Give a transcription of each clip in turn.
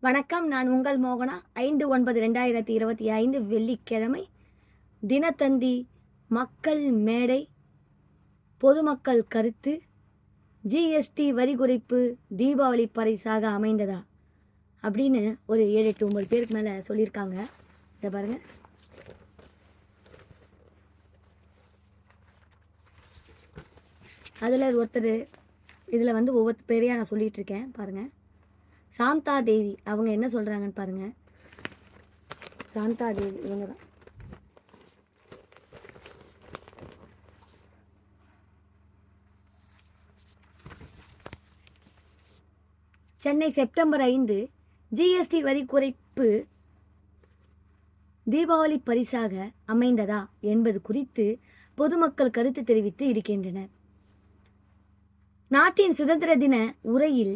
வணக்கம். நான் உங்கள் மோகனா. 5/9/2025 வெள்ளிக்கிழமை தினத்தந்தி மக்கள் மேடை பொதுமக்கள் கருத்து ஜிஎஸ்டி வரி குறைப்பு தீபாவளி பரிசாக அமைந்ததா அப்படின்னு ஒரு 7-8-9 பேருக்கு மேலே சொல்லியிருக்காங்க. இதை பாருங்க. அதில் ஒருத்தர் இதில் ஒவ்வொரு பேரையாக நான் சொல்லிகிட்டு இருக்கேன் பாருங்கள். சாந்தா தேவி அவங்க என்ன சொல்கிறாங்கன்னு பாருங்கள். சாந்தா தேவி இவங்க தான். சென்னை செப்டம்பர் 5 ஜிஎஸ்டி வரி குறைப்பு தீபாவளி பரிசாக அமைந்ததா என்பது குறித்து பொதுமக்கள் கருத்து தெரிவித்து இருக்கின்றனர். நாட்டின் சுதந்திர தின உரையில்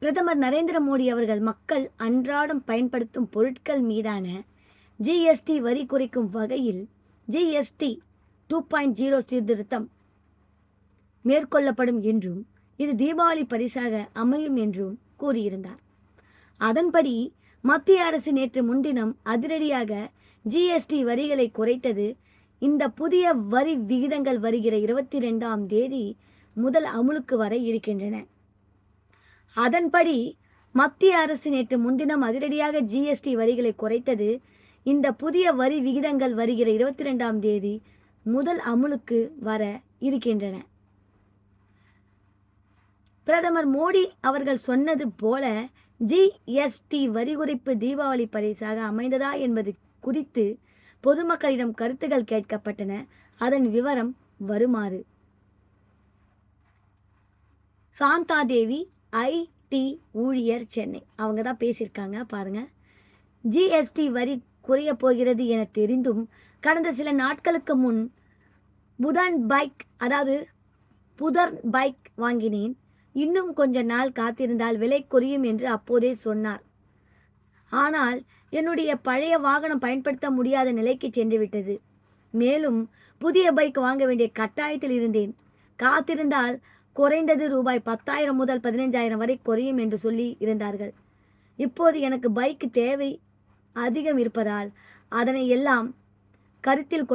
பிரதமர் நரேந்திர மோடி அவர்கள் மக்கள் அன்றாடம் பயன்படுத்தும் பொருட்கள் மீதான ஜிஎஸ்டி வரி குறைக்கும் வகையில் ஜிஎஸ்டி 2.0 சீர்திருத்தம் மேற்கொள்ளப்படும் என்றும் இது தீபாவளி பரிசாக அமையும் என்றும் கூறியிருந்தார். அதன்படி மத்திய அரசு நேற்று முன்தினம் அதிரடியாக ஜிஎஸ்டி வரிகளை குறைத்தது. இந்த புதிய வரி விகிதங்கள் வருகிற 22ஆம் தேதி முதல் அமுலுக்கு வர இருக்கின்றன. அதன்படி மத்திய அரசு நேற்று முன்தினம் அதிரடியாக ஜிஎஸ்டி வரிகளை குறைத்தது. இந்த புதிய வரி விகிதங்கள் வருகிற 22ஆம் தேதி முதல் அமுலுக்கு வர இருக்கின்றன. பிரதமர் மோடி அவர்கள் சொன்னது போல ஜிஎஸ்டி வரி குறைப்பு தீபாவளி பரிசாக அமைந்ததா என்பது குறித்து பொதுமக்களிடம் கருத்துக்கள் கேட்கப்பட்டன. அதன் விவரம் வருமாறு. சாந்தா தேவி ஐடி ஊழியர், சென்னை, அவங்க தான் பேசியிருக்காங்க பாருங்க. ஜிஎஸ்டி வரி குறைய போகிறது என தெரிந்தும் கடந்த சில நாட்களுக்கு முன் புதர் பைக் வாங்கினேன். இன்னும் கொஞ்ச நாள் காத்திருந்தால் விலை குறையும் என்று அப்போதே சொன்னார். ஆனால் என்னுடைய பழைய வாகனம் பயன்படுத்த முடியாத நிலைக்கு சென்றுவிட்டது. மேலும் புதிய பைக் வாங்க வேண்டிய கட்டாயத்தில் இருந்தேன். காத்திருந்தால் குறைந்தது ரூபாய் 10,000 முதல் 15,000 வரை குறையும் என்று சொல்லி இருந்தார்கள். இப்போது எனக்கு பைக் தேவை அதிகம் இருப்பதால் அதனை எல்லாம் கருத்தில்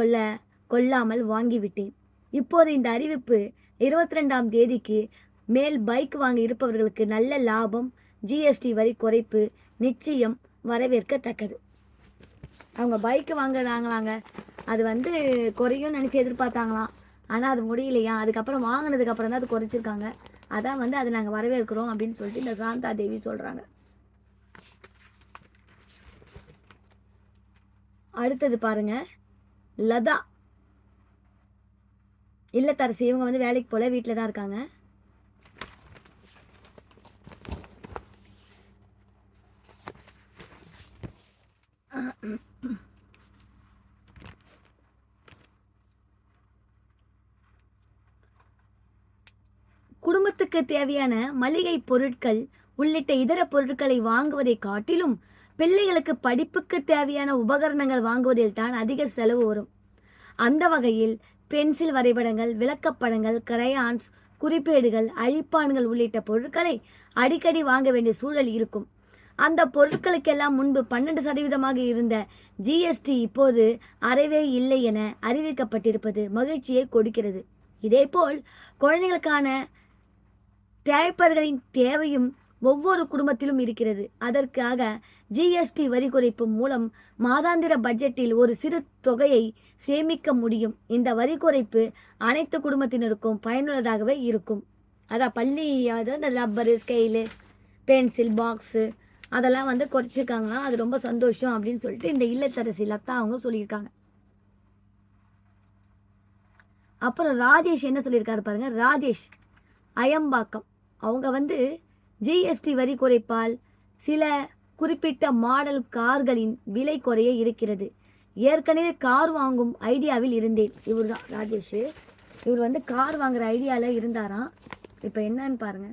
கொள்ளாமல் வாங்கிவிட்டேன். இப்போது இந்த அறிவிப்பு 22ஆம் தேதிக்கு மேல் பைக் வாங்க இருப்பவர்களுக்கு நல்ல லாபம். ஜிஎஸ்டி வரி குறைப்பு நிச்சயம் வரவேற்கத்தக்கது. அவங்க பைக்கு வாங்குறாங்களாங்க, அது குறையும் நினச்சி எதிர்பார்த்தாங்களாம். ஆனால் அது முடியலையா. அதுக்கப்புறம் வாங்கினதுக்கப்புறம் தான் அது குறைச்சிருக்காங்க. அதான் அதை நாங்கள் வரவேற்கிறோம் அப்படின்னு சொல்லிட்டு இந்த சாந்தா தேவி சொல்கிறாங்க. அடுத்தது பாருங்க. லதா இல்லத்தரசி, இவங்க வேலைக்கு போல வீட்டில் தான் இருக்காங்க. குடும்பத்துக்கு தேவையான மளிகை பொருட்கள் உள்ளிட்ட இதர பொருட்களை வாங்குவதை காட்டிலும் பிள்ளைகளுக்கு படிப்புக்கு தேவையான உபகரணங்கள் வாங்குவதில் தான் அதிக செலவு வரும். அந்த வகையில் பென்சில் வரைபடங்கள், விளக்கப்படங்கள், கிரையான்ஸ், குறிப்பேடுகள், அழிப்பான்கள் உள்ளிட்ட பொருட்களை அடிக்கடி வாங்க வேண்டிய சூழல் இருக்கும். அந்த பொருட்களுக்கெல்லாம் முன்பு 12% இருந்த ஜிஎஸ்டி இப்போது அறவே இல்லை என அறிவிக்கப்பட்டிருப்பது மகிழ்ச்சியை கொடுக்கிறது. இதேபோல் குழந்தைகளுக்கான டயப்பர்களின் தேவையும் ஒவ்வொரு குடும்பத்திலும் இருக்கிறது. அதற்காக ஜிஎஸ்டி வரி குறைப்பு மூலம் மாதாந்திர பட்ஜெட்டில் ஒரு சிறு தொகையை சேமிக்க முடியும். இந்த வரி குறைப்பு அனைத்து குடும்பத்தினருக்கும் பயனுள்ளதாகவே இருக்கும். அதான் பள்ளி இந்த ரப்பரு, ஸ்கெயிலு, பென்சில் பாக்ஸு அதெல்லாம் குறைச்சிருக்காங்களாம். அது ரொம்ப சந்தோஷம் அப்படின்னு சொல்லிட்டு இந்த இல்லத்தரசி லதா அவங்க சொல்லியிருக்காங்க. அப்புறம் ராஜேஷ் என்ன சொல்லியிருக்காரு பாருங்க. ராஜேஷ் அயம்பாக்கம் அவங்க ஜிஎஸ்டி வரி குறைப்பால் சில குறிப்பிட்ட மாடல் கார்களின் விலை குறைய இருக்கிறது. ஏற்கனவே கார் வாங்கும் ஐடியாவில் இருந்தேன். இவர் தான் ராஜேஷ். இவர் கார் வாங்குற ஐடியாவில் இருந்தாராம். இப்போ என்னன்னு பாருங்க.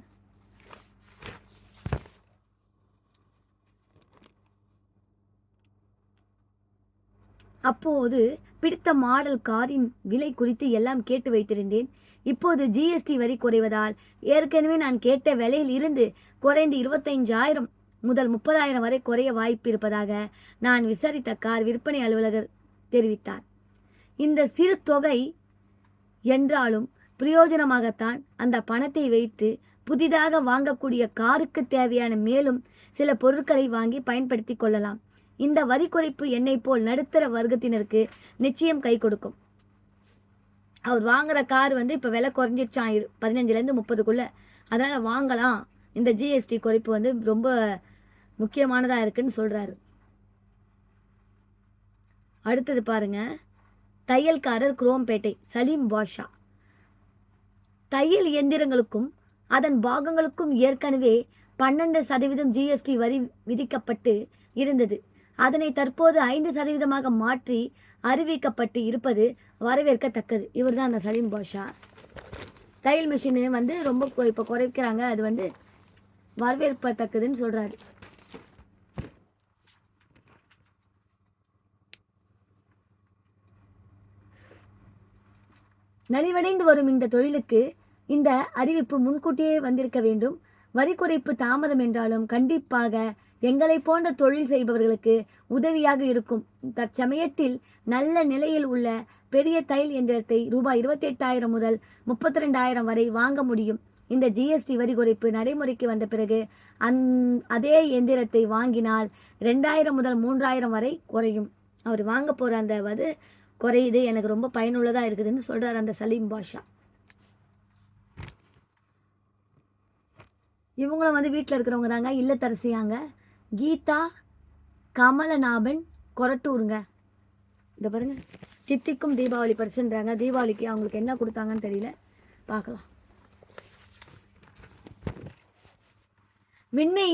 அப்போது பிடித்த மாடல் காரின் விலை குறித்து எல்லாம் கேட்டு வைத்திருந்தேன். இப்போது ஜிஎஸ்டி வரி குறைவதால் ஏற்கனவே நான் கேட்ட விலையில் இருந்து குறைந்து 25,000 முதல் 30,000 வரை குறைய வாய்ப்பு இருப்பதாக நான் விசாரித்த கார் விற்பனை அலுவலகர் தெரிவித்தார். இந்த சிறு தொகை என்றாலும் பிரயோஜனமாகத்தான் அந்த பணத்தை வைத்து புதிதாக வாங்கக்கூடிய காருக்கு தேவையான மேலும் சில பொருட்களை வாங்கி பயன்படுத்தி கொள்ளலாம். இந்த வரி குறைப்பு என்னை போல் நடுத்தர வர்க்கத்தினருக்கு நிச்சயம் கை கொடுக்கும். அவர் வாங்குற கார் இப்போ விலை குறைஞ்சிடுச்சான் 15லேருந்து 30க்குள்ள. அதனால் வாங்கலாம். இந்த ஜிஎஸ்டி குறைப்பு ரொம்ப முக்கியமானதாக இருக்குன்னு சொல்கிறாரு. அடுத்தது பாருங்க, தையல்காரர் குரோம்பேட்டை சலீம் பாஷா. தையல் இயந்திரங்களுக்கும் அதன் பாகங்களுக்கும் ஏற்கனவே 12% ஜிஎஸ்டி வரி விதிக்கப்பட்டு இருந்தது. அதனை தற்போது 5% மாற்றி அறிவிக்கப்பட்டு இருப்பது வரவேற்கத்தக்கது. இவர் தான் அந்த சலீம் பாஷா. தையல் மிஷின் ரொம்ப இப்போ குறைக்கிறாங்க, அது வரவேற்கத்தக்கதுன்னு சொல்கிறாரு. நலிவடைந்து வரும் இந்த தொழிலுக்கு இந்த அறிவிப்பு முன்கூட்டியே வந்திருக்க வேண்டும். வரி குறைப்பு தாமதம் என்றாலும் கண்டிப்பாக எங்களை போன்ற தொழில் செய்பவர்களுக்கு உதவியாக இருக்கும். தற்சமயத்தில் நல்ல நிலையில் உள்ள பெரிய தையல் இயந்திரத்தை ரூபாய் 28,000 முதல் 32,000 வரை வாங்க முடியும். இந்த ஜிஎஸ்டி வரி குறைப்பு நடைமுறைக்கு வந்த பிறகு அதே எந்திரத்தை வாங்கினால் 2,000 முதல் 3,000 வரை குறையும். அவர் வாங்க போகிற அந்த குறையுது, எனக்கு ரொம்ப பயனுள்ளதாக இருக்குதுன்னு சொல்கிறார் அந்த சலீம் பாஷா. இவங்களும் வீட்டில் இருக்கிறவங்க தாங்க, இல்லத்தரசியாங்க. கீதா கமலநாபன் கொரட்டூருங்க. இந்த பாருங்க, சித்திக்கும் தீபாவளி பரிசுன்றாங்க. தீபாவளிக்கு அவங்களுக்கு என்ன கொடுத்தாங்கன்னு தெரியல, பார்க்கலாம். விண்ணை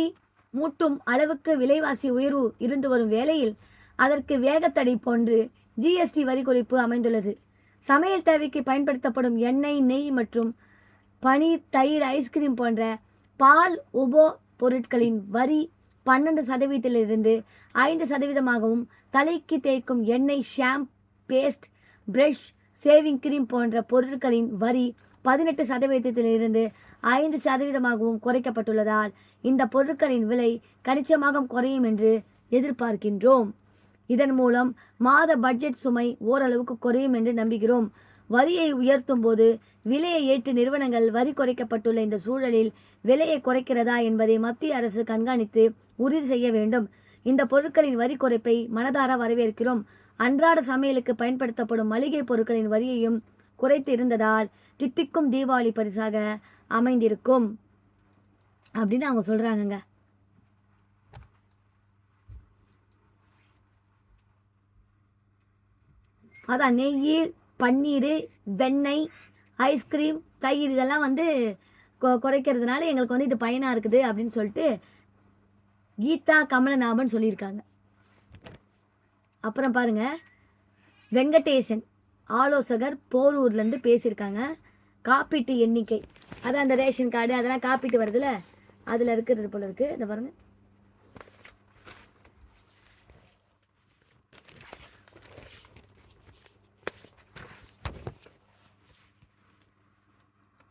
மூட்டும் அளவுக்கு விலைவாசி உயர்வு இருந்து வரும் வேளையில் அதற்கு வேகத்தடை போன்று ஜிஎஸ்டி வரி குறைப்பு அமைந்துள்ளது. சமையல் தேவைக்கு பயன்படுத்தப்படும் எண்ணெய், நெய் மற்றும் பனீர், தயிர், ஐஸ்கிரீம் போன்ற பால் உபோ பொருட்களின் வரி 12%இலிருந்து 5%ஆகவும், தலைக்கு தேய்க்கும் எண்ணெய், shampoo, paste, brush, shaving cream போன்ற பொருட்களின் வரி 18%இலிருந்து 5%ஆகவும் குறைக்கப்பட்டுள்ளதால் இந்த பொருட்களின் விலை கணிசமாக குறையும் என்று எதிர்பார்க்கின்றோம். இதன் மூலம் மாத பட்ஜெட் சுமை ஓரளவுக்கு குறையும் என்று நம்புகிறோம். வரியை உயர்த்தும் போது விலையை ஏற்று நிறுவனங்கள் வரி குறைக்கப்பட்டுள்ள இந்த சூழலில் விலையை குறைக்கிறதா என்பதை மத்திய அரசு கண்காணித்து உறுதி செய்ய வேண்டும். இந்த பொருட்களின் வரி குறைப்பை மனதார வரவேற்கிறோம். அன்றாட சமையலுக்கு பயன்படுத்தப்படும் மளிகை பொருட்களின் வரியையும் குறைத்து இருந்ததால் தித்திக்கும் தீபாவளி பரிசாக அமைந்திருக்கும் அப்படின்னு அவங்க சொல்றாங்க. அதான் நெய், பன்னீர், வெண்ணெய், ஐஸ்கிரீம், தயிர் இதெல்லாம் குறைக்கிறதுனால எங்களுக்கு இது பயனாக இருக்குது அப்படின்னு சொல்லிட்டு கீதா கமலநாபன் சொல்லியிருக்காங்க. அப்புறம் பாருங்க, வெங்கடேசன் ஆலோசகர் போரூர்லேருந்து பேசியிருக்காங்க. காப்பீட்டு எண்ணிக்கை, அதான் அந்த ரேஷன் கார்டு அதெல்லாம் காப்பீட்டு வருதுல்ல, அதில் இருக்கிறது போல இருக்குது. இதை பாருங்கள்,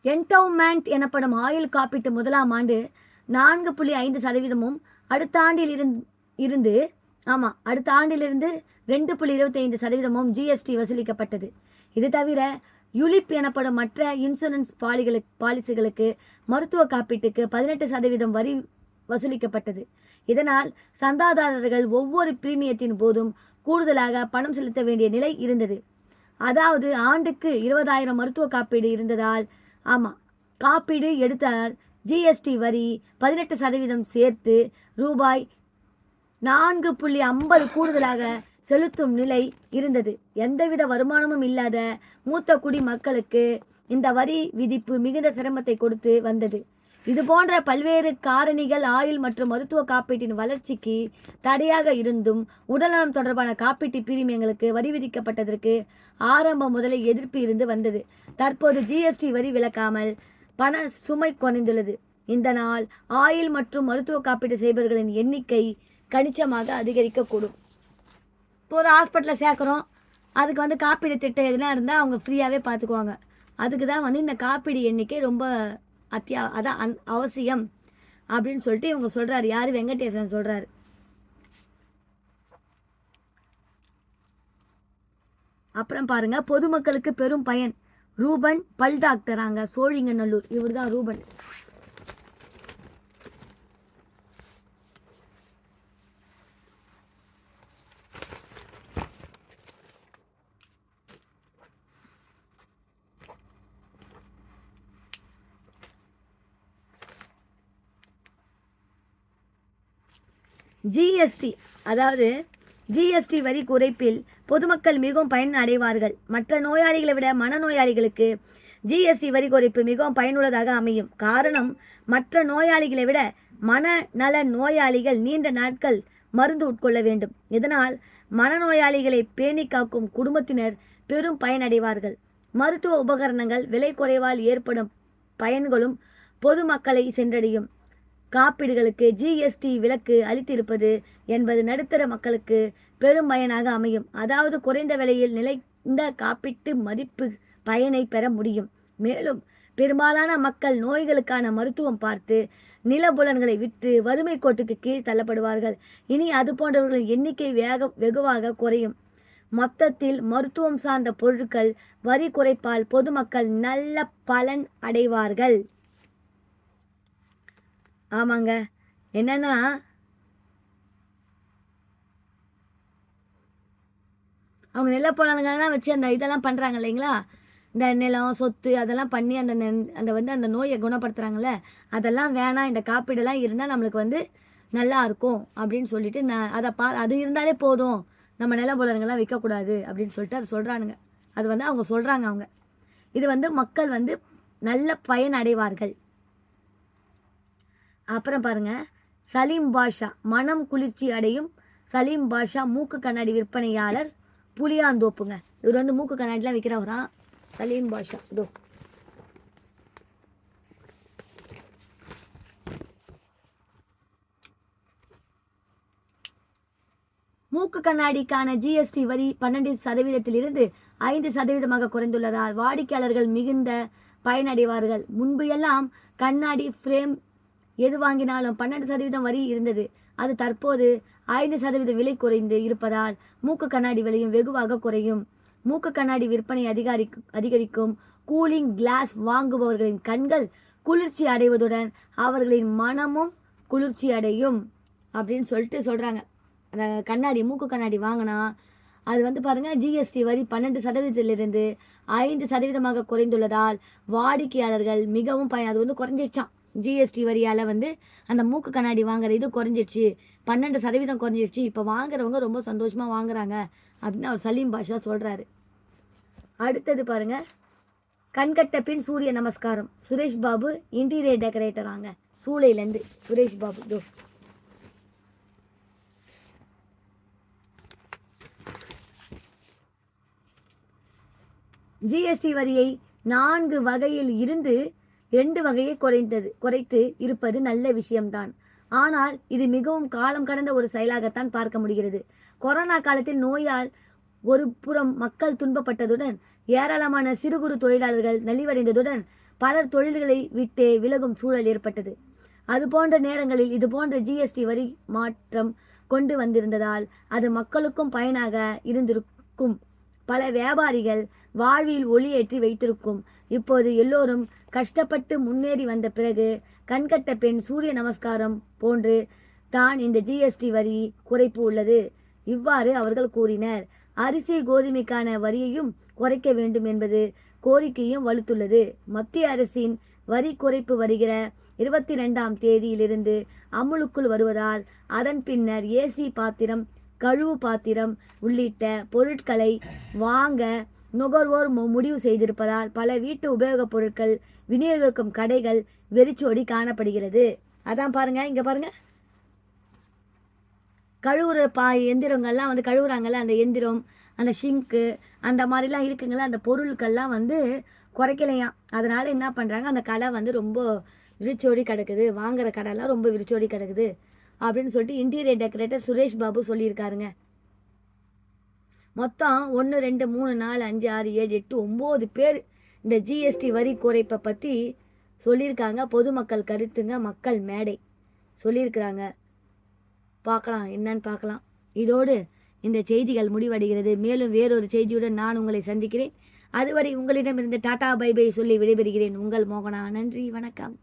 என்டவுமெண்ட் எனப்படும் ஆயுள் காப்பீட்டு முதலாம் ஆண்டு 4.5%, அடுத்த ஆண்டிலிருந்து 2.25% ஜிஎஸ்டி வசூலிக்கப்பட்டது. இது தவிர யுலிப் எனப்படும் மற்ற இன்சூரன்ஸ் பாலிசிகளுக்கு மருத்துவ காப்பீட்டுக்கு 18% வரி வசூலிக்கப்பட்டது. இதனால் சந்தாதாரர்கள் ஒவ்வொரு பிரீமியத்தின் போதும் கூடுதலாக பணம் செலுத்த வேண்டிய நிலை இருந்தது. அதாவது ஆண்டுக்கு 20,000 மருத்துவ காப்பீடு இருந்ததால் காப்பீடு எடுத்தால் ஜிஎஸ்டி வரி 18% சேர்த்து ரூபாய் 4.50 கூடுதலாக செலுத்தும் நிலை இருந்தது. எந்தவித வருமானமும் இல்லாத மூத்த குடி மக்களுக்கு இந்த வரி விதிப்பு மிகுந்த சிரமத்தை கொடுத்து வந்தது. இதுபோன்ற பல்வேறு காரணிகள் ஆயுள் மற்றும் மருத்துவ காப்பீட்டின் வளர்ச்சிக்கு தடையாக இருந்தும் உடல்நலம் தொடர்பான காப்பீட்டு பிரீமியங்களுக்கு வரி விதிக்கப்பட்டதற்கு ஆரம்பம் முதலே எதிர்ப்பு இருந்து வந்தது. தற்போது ஜிஎஸ்டி வரி விலக்காமல் பண சுமை குறைந்துள்ளது. இந்த நாள் ஆயுள் மற்றும் மருத்துவ காப்பீட்டு செய்பவர்களின் எண்ணிக்கை கணிசமாக அதிகரிக்கக்கூடும். இப்போ ஒரு ஹாஸ்பிட்டலில் சேர்க்குறோம், அதுக்கு காப்பீடு திட்டம் எதுனா இருந்தால் அவங்க ஃப்ரீயாகவே பார்த்துக்குவாங்க. அதுக்கு தான் இந்த காப்பீடு எண்ணிக்கை ரொம்ப அவசியம் அப்படின்னு சொல்லிட்டு இவங்க சொல்கிறாரு. யார்? வெங்கடேசன் சொல்கிறாரு. அப்புறம் பாருங்க, பொதுமக்களுக்கு பெரும் பயன். ரூபன் பல் டாக்டராங்க, சோழிங்கநல்லூர். இவர் தான் ரூபன். ஜிஎஸ்டி, அதாவது ஜிஎஸ்டி வரி குறைப்பில் பொதுமக்கள் மிகவும் பயன் அடைவார்கள். மற்ற நோயாளிகளை விட மனநோயாளிகளுக்கு ஜிஎஸ்டி வரி குறைப்பு மிகவும் பயனுள்ளதாக அமையும். காரணம், மற்ற நோயாளிகளை விட மனநல நோயாளிகள் நீண்ட நாட்கள் மருந்து உட்கொள்ள வேண்டும். இதனால் மனநோயாளிகளை பேணி காக்கும் குடும்பத்தினர் பெரும் பயனடைவார்கள். மருத்துவ உபகரணங்கள் விலை குறைவால் ஏற்படும் பயன்களும் பொதுமக்களை சென்றடையும். காப்பீடுகளுக்கு ஜிஎஸ்டி விலக்கு அளித்திருப்பது என்பது நடுத்தர மக்களுக்கு பெரும் பயனாக அமையும். அதாவது குறைந்த விலையில் நிலைந்த காப்பீட்டு மதிப்பு பயனை பெற முடியும். மேலும் பெரும்பாலான மக்கள் நோய்களுக்கான மருத்துவம் பார்த்து நிலபுலன்களை விற்று வறுமை கோட்டுக்கு கீழ் தள்ளப்படுவார்கள். இனி அது போன்றவர்களின் எண்ணிக்கை வெகுவாக குறையும். மொத்தத்தில் மருத்துவம் சார்ந்த பொருட்கள் வரி குறைப்பால் பொதுமக்கள் நல்ல பலன் அடைவார்கள். ஆமாங்க, என்னன்னா அவங்க நிலப்பலன்கள்லாம் வச்சு அந்த இதெல்லாம் பண்ணுறாங்க இல்லைங்களா, இந்த நிலம் சொத்து அதெல்லாம் பண்ணி அந்த நோயை குணப்படுத்துகிறாங்கல்ல, அதெல்லாம் வேணாம், இந்த காப்பீடெல்லாம் இருந்தால் நம்மளுக்கு நல்லா இருக்கும் அப்படின்னு சொல்லிட்டு அது இருந்தாலே போதும், நம்ம நிலப்பலன்கள்லாம் விற்கக்கூடாது அப்படின்னு சொல்லிட்டு அதை சொல்கிறானுங்க. அது அவங்க சொல்கிறாங்க. அவங்க இது மக்கள் நல்ல பயன் அடைவார்கள். அப்புறம் பாருங்க, சலீம் பாஷா மனம் குளிர்ச்சி அடையும். சலீம் பாஷா மூக்கு கண்ணாடி விற்பனையாளர், புளியாந்தோப்புங்க. இவர் மூக்கு கண்ணாடிலாம் விற்கிறவரான் சலீம் பாஷா. இதோ மூக்கு கண்ணாடிக்கான ஜிஎஸ்டி வரி 12% 5% குறைந்துள்ளதால் வாடிக்கையாளர்கள் மிகுந்த பயனடைவார்கள். முன்பு எல்லாம் கண்ணாடி ஃப்ரேம் எது வாங்கினாலும் 12% வரி இருந்தது. அது தற்போது 5% விலை குறைந்து இருப்பதால் மூக்கு கண்ணாடி விலையும் வெகுவாக குறையும். மூக்கு கண்ணாடி விற்பனை அதிகரிக்கும். கூலிங் கிளாஸ் வாங்குபவர்களின் கண்கள் குளிர்ச்சி அடைவதுடன் அவர்களின் மனமும் குளிர்ச்சி அடையும் அப்படின்னு சொல்லிட்டு சொல்கிறாங்க. அந்த கண்ணாடி மூக்கு கண்ணாடி வாங்கினா அது பாருங்கள், ஜிஎஸ்டி வரி 12% 5% குறைந்துள்ளதால் வாடிக்கையாளர்கள் மிகவும் அது குறைஞ்சிச்சான். ஜிஎஸ்டி வரியால் அந்த மூக்கு கண்ணாடி வாங்குற இது குறைஞ்சிடுச்சு, 12% குறைஞ்சிடுச்சு. இப்போ வாங்குறவங்க ரொம்ப சந்தோஷமாக வாங்குறாங்க அப்படின்னு அவர் சலீம் பாஷா சொல்கிறாரு. அடுத்தது பாருங்கள், கண்கட்ட பின் சூரிய நமஸ்காரம். சுரேஷ் பாபு இன்டீரியர் டெக்கரேட்டராங்க, சூளையிலேருந்து சுரேஷ் பாபு. ஜிஎஸ்டி வரியை 4 வகையில் இருந்து 2 வகையை குறைத்து இருப்பது நல்ல விஷயம்தான். ஆனால் இது மிகவும் காலம் கடந்த ஒரு செயலாகத்தான் பார்க்க முடிகிறது. கொரோனா காலத்தில் நோயால் ஒரு புறம் மக்கள் துன்பப்பட்டதுடன் ஏராளமான சிறு குறு தொழிலாளர்கள் நலிவடைந்ததுடன் பலர் தொழில்களை விட்டே விலகும் சூழல் ஏற்பட்டது. அதுபோன்ற நேரங்களில் இதுபோன்ற ஜிஎஸ்டி வரி மாற்றம் கொண்டு வந்திருந்ததால் அது மக்களுக்கும் பயனாக இருந்திருக்கும். பல வியாபாரிகள் வாழ்வில் ஒளியேற்றி வைத்திருக்கும். இப்போது எல்லோரும் கஷ்டப்பட்டு முன்னேறி வந்த பிறகு கண்கட்ட பெண் சூரிய நமஸ்காரம் போன்று தான் இந்த ஜிஎஸ்டி வரி குறைப்பு உள்ளது. இவ்வாறு அவர்கள் கூறினர். அரிசி கோதுமைக்கான வரியையும் குறைக்க வேண்டும் என்பது கோரிக்கையும் வலுத்துள்ளது. மத்திய அரசின் வரி குறைப்பு வருகிற 22ஆம் தேதியிலிருந்து அமுலுக்குள் வருவதால் அதன் பின்னர் ஏசி பாத்திரம், கழுவு பாத்திரம் உள்ளிட்ட பொருட்களை வாங்க நுகர்வோர் முடிவு செய்திருப்பதால் பல வீட்டு உபயோகப் பொருட்கள் விநியோகிக்கும் கடைகள் வெறிச்சோடி காணப்படுகிறது. அதான் பாருங்க, இங்கே பாருங்க, கழுவுற எந்திரங்கள்லாம் கழுவுறாங்கல்ல, அந்த எந்திரம், அந்த ஷிங்க்கு, அந்த மாதிரிலாம் இருக்குங்களா, அந்த பொருட்கள்லாம் குறைக்கலையாம். அதனால் என்ன பண்ணுறாங்க, அந்த கடை ரொம்ப விரிச்சோடி கிடக்குது, வாங்குற கடைலாம் ரொம்ப விரிச்சோடி கிடக்குது அப்படின்னு சொல்லிட்டு இன்டீரியர் டெக்கரேட்டர் சுரேஷ் பாபு சொல்லியிருக்காருங்க. மொத்தம் 1 2 3 4 5 6 7 8 9 பேர் இந்த ஜிஎஸ்டி வரி குறைப்பை பற்றி சொல்லியிருக்காங்க. பொதுமக்கள் கருத்துங்க, மக்கள் மேடை. சொல்லியிருக்கிறாங்க. பார்க்கலாம், என்னன்னு பார்க்கலாம். இதோடு இந்த செய்திகள் முடிவடைகிறது. மேலும் வேறொரு செய்தியுடன் நான் உங்களை சந்திக்கிறேன். அதுவரை உங்களிடமிருந்து டாடா பை பை சொல்லி விடைபெறுகிறேன். உங்கள் மோகனா. நன்றி, வணக்கம்.